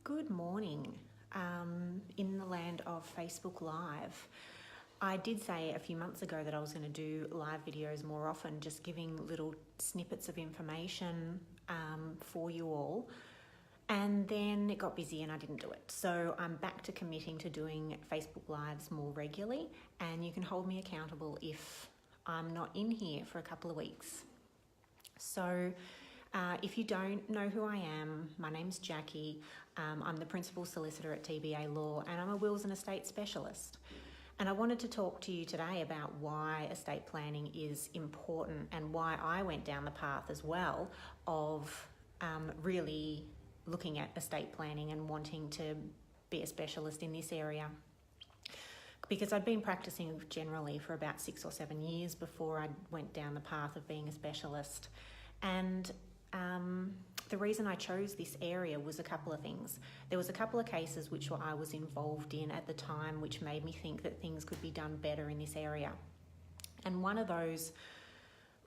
Good morning. In the land of Facebook Live, I did say a few months ago that I was going to do live videos more often, just giving little snippets of information for you all. And then it got busy and I didn't do it. So I'm back to committing to doing Facebook Lives more regularly, and you can hold me accountable if I'm not in here for a couple of weeks. So if you don't know who I am, my name's Jackie. I'm the Principal Solicitor at TBA Law, and I'm a Wills and Estate Specialist. And I wanted to talk to you today about why estate planning is important and why I went down the path as well of really looking at estate planning and wanting to be a specialist in this area. Because I'd been practicing generally for about 6 or 7 years before I went down the path of being a specialist. And the reason I chose this area was a couple of things. There was a couple of cases which I was involved in at the time which made me think that things could be done better in this area. And one of those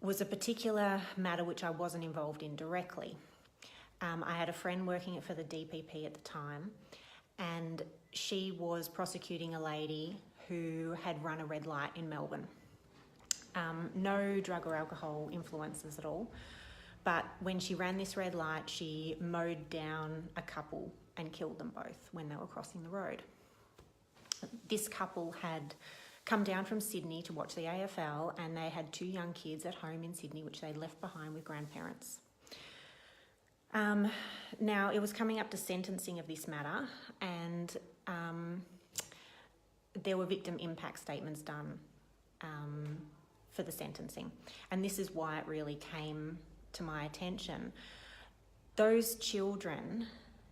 was a particular matter which I wasn't involved in directly. I had a friend working for the DPP at the time, and she was prosecuting a lady who had run a red light in Melbourne. No drug or alcohol influences at all. But when she ran this red light, she mowed down a couple and killed them both when they were crossing the road. This couple had come down from Sydney to watch the AFL, and they had 2 young kids at home in Sydney, which they'd left behind with grandparents. Now, it was coming up to sentencing of this matter, and there were victim impact statements done for the sentencing. And this is why it really came to my attention. Those children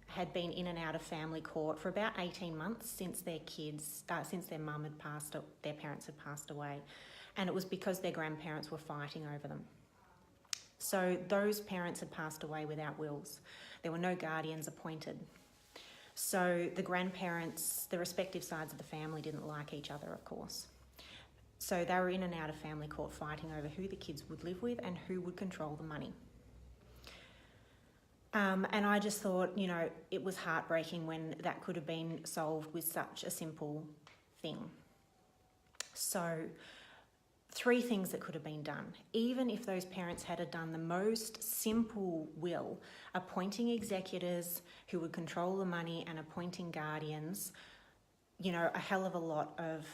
had been in and out of family court for about 18 months since their parents had passed away, and it was because their grandparents were fighting over them. So those parents had passed away without wills. There were no guardians appointed. So the grandparents, the respective sides of the family, didn't like each other, of course. So they were in and out of family court fighting over who the kids would live with and who would control the money. And I just thought, it was heartbreaking when that could have been solved with such a simple thing. So 3 things that could have been done. Even if those parents had done the most simple will, appointing executors who would control the money and appointing guardians, a hell of a lot of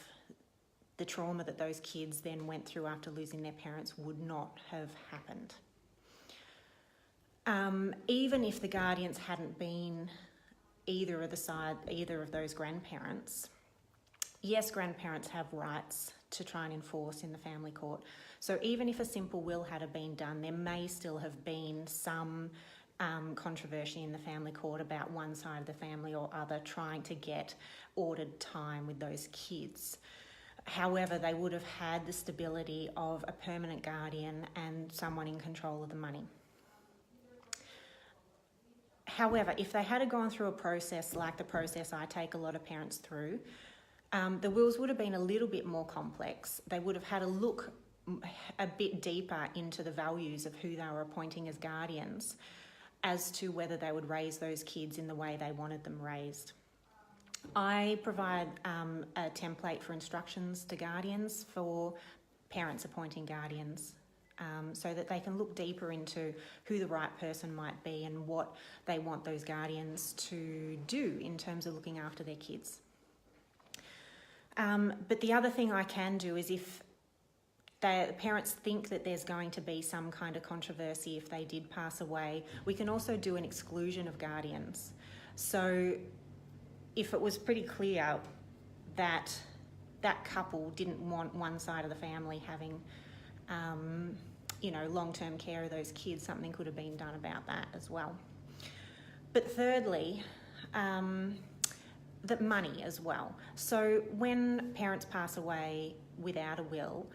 the trauma that those kids then went through after losing their parents would not have happened. Even if the guardians hadn't been either of those grandparents, yes, grandparents have rights to try and enforce in the family court. So even if a simple will had been done, there may still have been some controversy in the family court about one side of the family or other trying to get ordered time with those kids. However, they would have had the stability of a permanent guardian and someone in control of the money. However, if they had gone through a process like the process I take a lot of parents through, the wills would have been a little bit more complex. They would have had to look a bit deeper into the values of who they were appointing as guardians as to whether they would raise those kids in the way they wanted them raised. I provide a template for instructions to guardians for parents appointing guardians so that they can look deeper into who the right person might be and what they want those guardians to do in terms of looking after their kids. But the other thing I can do is if the parents think that there's going to be some kind of controversy if they did pass away, we can also do an exclusion of guardians. So if it was pretty clear that that couple didn't want one side of the family having, long-term care of those kids, something could have been done about that as well. But thirdly, the money as well. So when parents pass away without a will,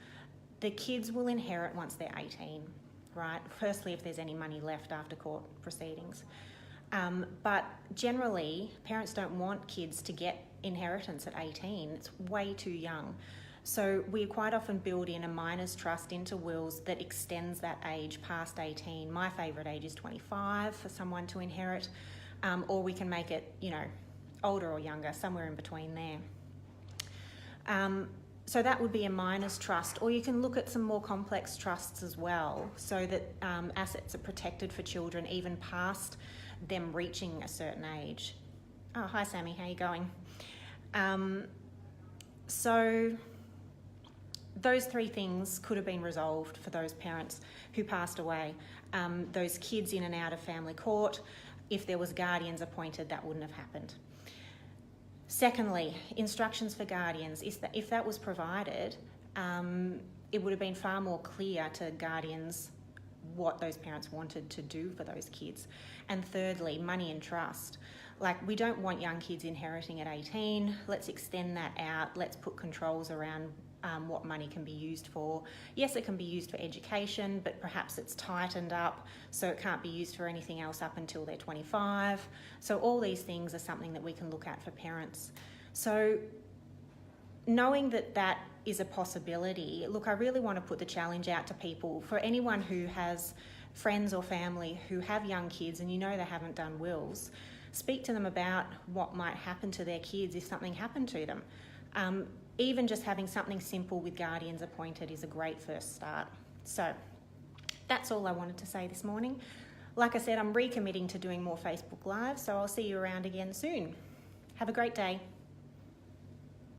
the kids will inherit once they're 18, right? Firstly, if there's any money left after court proceedings. But generally, parents don't want kids to get inheritance at 18. It's way too young. So we quite often build in a minor's trust into wills that extends that age past 18. My favourite age is 25 for someone to inherit. or we can make it, older or younger, somewhere in between there. So that would be a minors trust, or you can look at some more complex trusts as well, so that assets are protected for children even past them reaching a certain age. Oh, hi Sammy, how you going? So those three things could have been resolved for those parents who passed away. Those kids in and out of family court, if there was guardians appointed, that wouldn't have happened. Secondly, instructions for guardians. If that was provided, it would have been far more clear to guardians what those parents wanted to do for those kids. And thirdly, money and trust. Like, we don't want young kids inheriting at 18. Let's extend that out. Let's put controls around what money can be used for. Yes, it can be used for education, but perhaps it's tightened up so it can't be used for anything else up until they're 25. So all these things are something that we can look at for parents. So knowing that that is a possibility, look, I really want to put the challenge out to people. For anyone who has friends or family who have young kids and they haven't done wills, speak to them about what might happen to their kids if something happened to them. Even just having something simple with guardians appointed is a great first start. So that's all I wanted to say this morning. Like I said, I'm recommitting to doing more Facebook Live, so I'll see you around again soon. Have a great day.